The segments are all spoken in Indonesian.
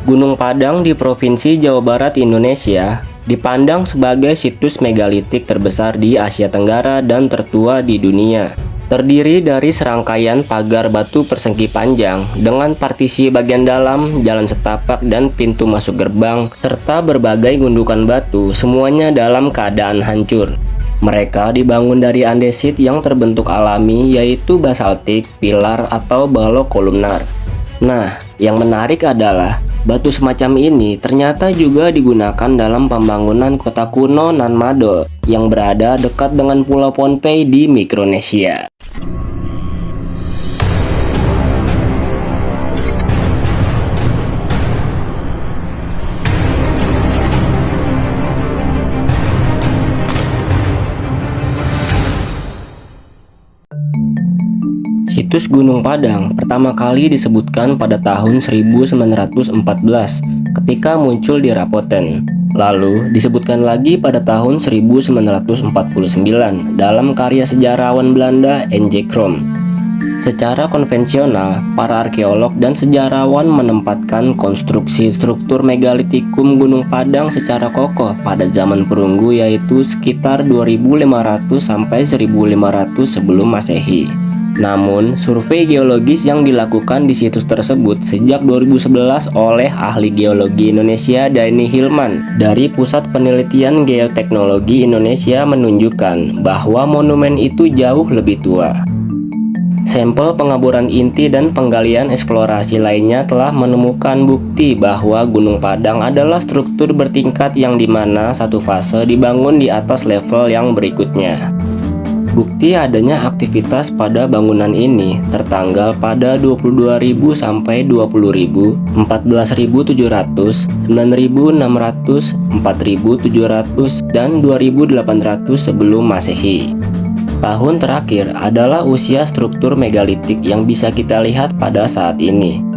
Gunung Padang di Provinsi Jawa Barat, Indonesia, dipandang sebagai situs megalitik terbesar di Asia Tenggara dan tertua di dunia. Terdiri dari serangkaian pagar batu persegi panjang dengan partisi bagian dalam, jalan setapak, dan pintu masuk gerbang, serta berbagai gundukan batu, semuanya dalam keadaan hancur. Mereka dibangun dari andesit yang terbentuk alami, yaitu basaltik, pilar, atau balok kolumnar. Nah, yang menarik adalah batu semacam ini ternyata juga digunakan dalam pembangunan kota kuno Nan Madol yang berada dekat dengan Pulau Pohnpei di Mikronesia. Situs Gunung Padang pertama kali disebutkan pada tahun 1914 ketika muncul di Rapoten. Lalu disebutkan lagi pada tahun 1949 dalam karya sejarawan Belanda N.J. Krom. Secara konvensional, para arkeolog dan sejarawan menempatkan konstruksi struktur megalitikum Gunung Padang secara kokoh pada zaman perunggu, yaitu sekitar 2500 sampai 1500 sebelum Masehi. Namun, survei geologis yang dilakukan di situs tersebut sejak 2011 oleh ahli geologi Indonesia Danny Hilman dari Pusat Penelitian Geoteknologi Indonesia menunjukkan bahwa monumen itu jauh lebih tua. Sampel pengaburan inti dan penggalian eksplorasi lainnya telah menemukan bukti bahwa Gunung Padang adalah struktur bertingkat yang dimana satu fase dibangun di atas level yang berikutnya. Bukti adanya aktivitas pada bangunan ini tertanggal pada 22.000 sampai 20.000, 14.700, 9.600, 4.700, dan 2.800 sebelum Masehi. Tahun terakhir adalah usia struktur megalitik yang bisa kita lihat pada saat ini.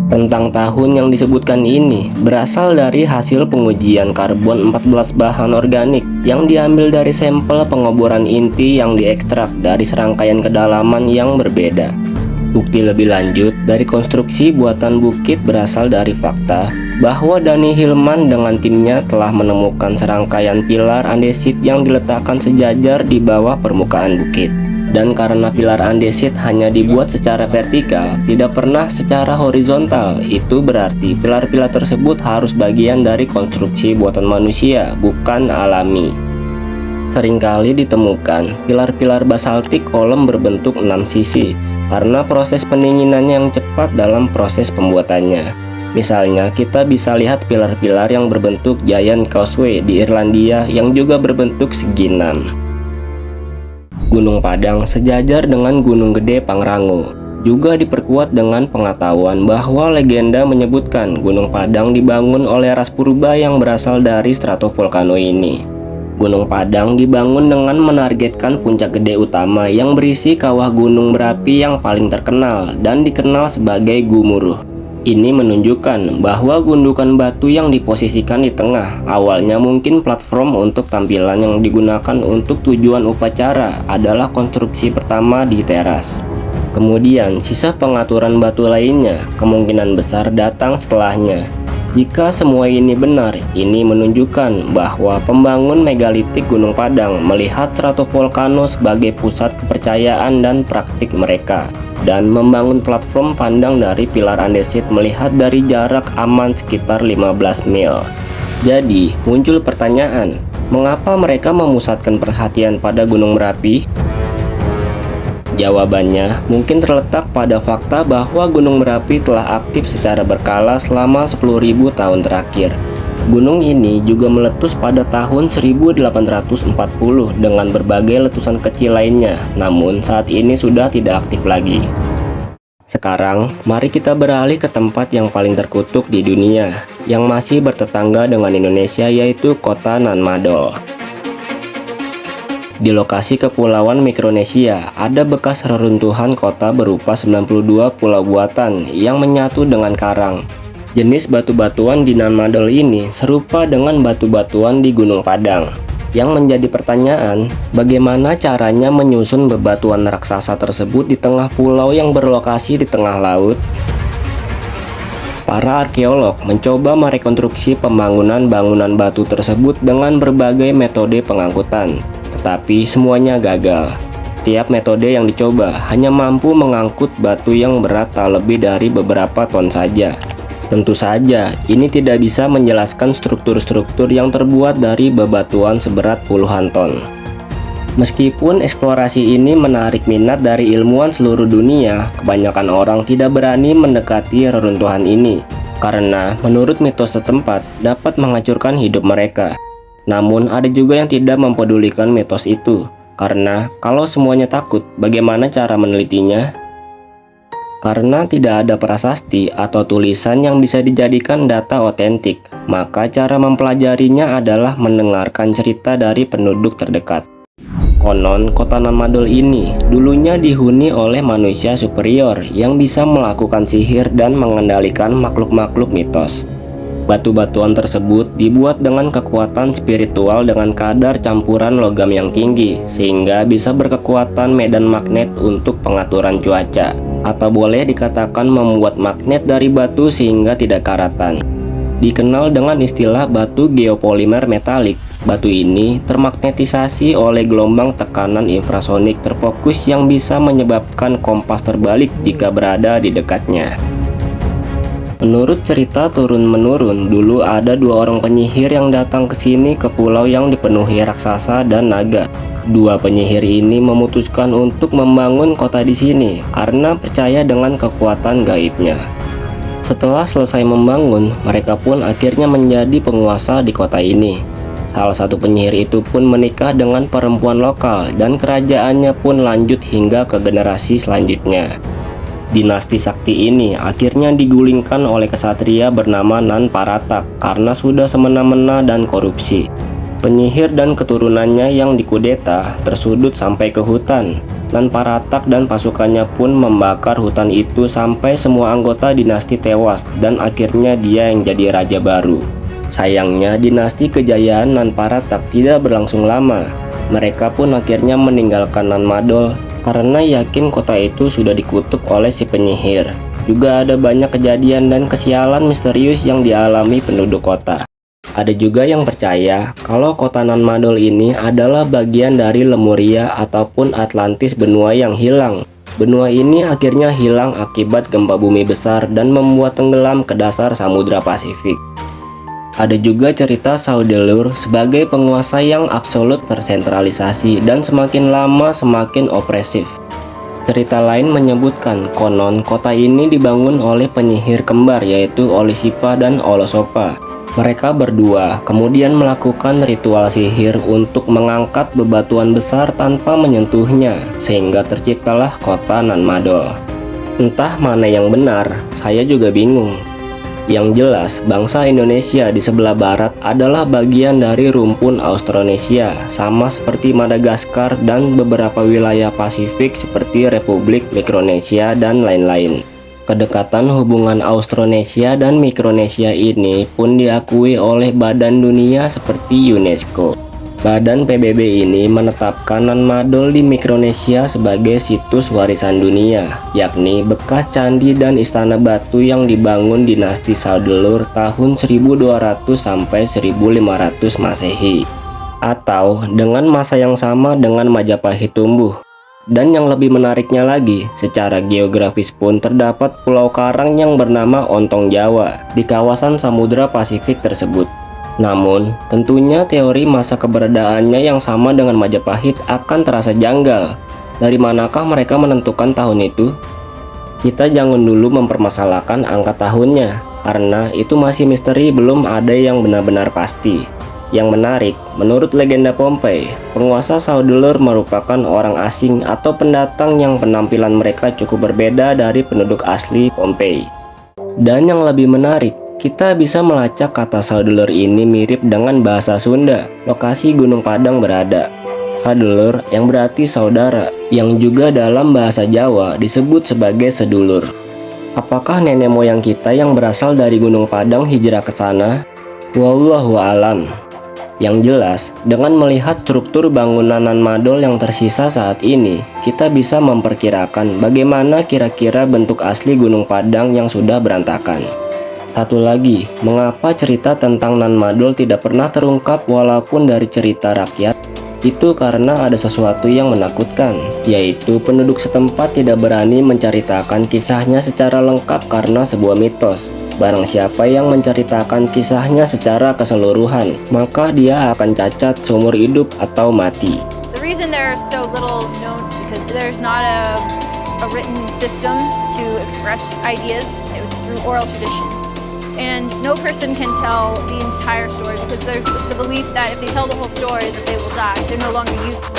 Rentang tahun yang disebutkan ini berasal dari hasil pengujian karbon 14 bahan organik yang diambil dari sampel pengoboran inti yang diekstrak dari serangkaian kedalaman yang berbeda. Bukti lebih lanjut dari konstruksi buatan bukit berasal dari fakta bahwa Danny Hilman dengan timnya telah menemukan serangkaian pilar andesit yang diletakkan sejajar di bawah permukaan bukit. Dan karena pilar andesit hanya dibuat secara vertikal, tidak pernah secara horizontal, itu berarti pilar-pilar tersebut harus bagian dari konstruksi buatan manusia, bukan alami. Seringkali ditemukan pilar-pilar basaltik kolom berbentuk 6 sisi, karena proses pendinginan yang cepat dalam proses pembuatannya. Misalnya, kita bisa lihat pilar-pilar yang berbentuk Giant Causeway di Irlandia yang juga berbentuk segi 6. Gunung Padang sejajar dengan Gunung Gede Pangrango. Juga diperkuat dengan pengetahuan bahwa legenda menyebutkan Gunung Padang dibangun oleh ras purba yang berasal dari stratovolcano ini. Gunung Padang dibangun dengan menargetkan puncak gede utama yang berisi kawah gunung berapi yang paling terkenal dan dikenal sebagai Gumuruh. Ini menunjukkan bahwa gundukan batu yang diposisikan di tengah awalnya mungkin platform untuk tampilan yang digunakan untuk tujuan upacara adalah konstruksi pertama di teras. Kemudian sisa pengaturan batu lainnya kemungkinan besar datang setelahnya. Jika semua ini benar, ini menunjukkan bahwa pembangun megalitik Gunung Padang melihat stratovolcano sebagai pusat kepercayaan dan praktik mereka, dan membangun platform pandang dari pilar andesit melihat dari jarak aman sekitar 15 mil. Jadi, muncul pertanyaan, mengapa mereka memusatkan perhatian pada Gunung Merapi? Jawabannya mungkin terletak pada fakta bahwa Gunung Merapi telah aktif secara berkala selama 10.000 tahun terakhir. Gunung ini juga meletus pada tahun 1840 dengan berbagai letusan kecil lainnya, namun saat ini sudah tidak aktif lagi. Sekarang, mari kita beralih ke tempat yang paling terkutuk di dunia, yang masih bertetangga dengan Indonesia, yaitu kota Nan Madol. Di lokasi kepulauan Mikronesia, ada bekas reruntuhan kota berupa 92 pulau buatan yang menyatu dengan karang. Jenis batu-batuan di Nan Madol ini serupa dengan batu-batuan di Gunung Padang. Yang menjadi pertanyaan, bagaimana caranya menyusun bebatuan raksasa tersebut di tengah pulau yang berlokasi di tengah laut? Para arkeolog mencoba merekonstruksi pembangunan bangunan batu tersebut dengan berbagai metode pengangkutan, tetapi semuanya gagal. Tiap metode yang dicoba hanya mampu mengangkut batu yang berat tak lebih dari beberapa ton saja. Tentu saja, ini tidak bisa menjelaskan struktur-struktur yang terbuat dari bebatuan seberat puluhan ton. Meskipun eksplorasi ini menarik minat dari ilmuwan seluruh dunia, kebanyakan orang tidak berani mendekati reruntuhan ini karena menurut mitos setempat dapat menghancurkan hidup mereka. Namun ada juga yang tidak mempedulikan mitos itu, karena kalau semuanya takut, bagaimana cara menelitinya? Karena tidak ada prasasti atau tulisan yang bisa dijadikan data otentik, maka cara mempelajarinya adalah mendengarkan cerita dari penduduk terdekat. Konon, kota Nan Madol ini dulunya dihuni oleh manusia superior yang bisa melakukan sihir dan mengendalikan makhluk-makhluk mitos. Batu-batuan tersebut dibuat dengan kekuatan spiritual dengan kadar campuran logam yang tinggi, sehingga bisa berkekuatan medan magnet untuk pengaturan cuaca, atau boleh dikatakan membuat magnet dari batu sehingga tidak karatan. Dikenal dengan istilah batu geopolimer metalik, batu ini termagnetisasi oleh gelombang tekanan infrasonik terfokus yang bisa menyebabkan kompas terbalik jika berada di dekatnya. Menurut cerita turun-menurun, dulu ada dua orang penyihir yang datang ke sini ke pulau yang dipenuhi raksasa dan naga. Dua penyihir ini memutuskan untuk membangun kota di sini karena percaya dengan kekuatan gaibnya. Setelah selesai membangun, mereka pun akhirnya menjadi penguasa di kota ini. Salah satu penyihir itu pun menikah dengan perempuan lokal dan kerajaannya pun lanjut hingga ke generasi selanjutnya. Dinasti sakti ini akhirnya digulingkan oleh kesatria bernama Nan Paratak karena sudah semena-mena dan korupsi. Penyihir dan keturunannya yang dikudeta tersudut sampai ke hutan. Nan Paratak dan pasukannya pun membakar hutan itu sampai semua anggota dinasti tewas dan akhirnya dia yang jadi raja baru. Sayangnya dinasti kejayaan Nan Paratak tidak berlangsung lama. Mereka pun akhirnya meninggalkan Nan Madol karena yakin kota itu sudah dikutuk oleh si penyihir. Juga ada banyak kejadian dan kesialan misterius yang dialami penduduk kota. Ada juga yang percaya kalau kota Nan Madol ini adalah bagian dari Lemuria ataupun Atlantis benua yang hilang. Benua ini akhirnya hilang akibat gempa bumi besar dan membuat tenggelam ke dasar Samudra Pasifik. Ada juga cerita Saudelur sebagai penguasa yang absolut tersentralisasi dan semakin lama semakin opresif. Cerita lain menyebutkan konon kota ini dibangun oleh penyihir kembar yaitu Olisipa dan Olosopa. Mereka berdua kemudian melakukan ritual sihir untuk mengangkat bebatuan besar tanpa menyentuhnya, sehingga terciptalah kota Nan Madol. Entah mana yang benar, saya juga bingung. Yang jelas, bangsa Indonesia di sebelah barat adalah bagian dari rumpun Austronesia, sama seperti Madagaskar dan beberapa wilayah Pasifik seperti Republik Mikronesia dan lain-lain. Kedekatan hubungan Austronesia dan Mikronesia ini pun diakui oleh badan dunia seperti UNESCO. Badan PBB ini menetapkan Nan Madol di Mikronesia sebagai situs warisan dunia, yakni bekas candi dan istana batu yang dibangun dinasti Saudelur tahun 1200 sampai 1500 Masehi, atau dengan masa yang sama dengan Majapahit tumbuh. Dan yang lebih menariknya lagi, secara geografis pun terdapat pulau karang yang bernama Ontong Jawa di kawasan Samudra Pasifik tersebut. Namun, tentunya teori masa keberadaannya yang sama dengan Majapahit akan terasa janggal. Dari manakah mereka menentukan tahun itu? Kita jangan dulu mempermasalahkan angka tahunnya, karena itu masih misteri, belum ada yang benar-benar pasti. Yang menarik, menurut legenda Pompei, penguasa Saudelur merupakan orang asing atau pendatang yang penampilan mereka cukup berbeda dari penduduk asli Pompei. Dan yang lebih menarik, kita bisa melacak kata Saudelur ini mirip dengan bahasa Sunda, lokasi Gunung Padang berada. Saudelur yang berarti saudara, yang juga dalam bahasa Jawa disebut sebagai sedulur. Apakah nenek moyang kita yang berasal dari Gunung Padang hijrah ke sana? Wallahu a'lam. Yang jelas, dengan melihat struktur bangunan Nan Madol yang tersisa saat ini, kita bisa memperkirakan bagaimana kira-kira bentuk asli Gunung Padang yang sudah berantakan. Satu lagi, mengapa cerita tentang Nan Madol tidak pernah terungkap walaupun dari cerita rakyat? Itu karena ada sesuatu yang menakutkan, yaitu penduduk setempat tidak berani menceritakan kisahnya secara lengkap karena sebuah mitos. Barang siapa yang menceritakan kisahnya secara keseluruhan, maka dia akan cacat seumur hidup atau mati. The reason there's so little known is because there's not a written system to express ideas. It's through oral tradition. And no person can tell the entire story because there's the belief that if they tell the whole story that they will die. They're no longer useful.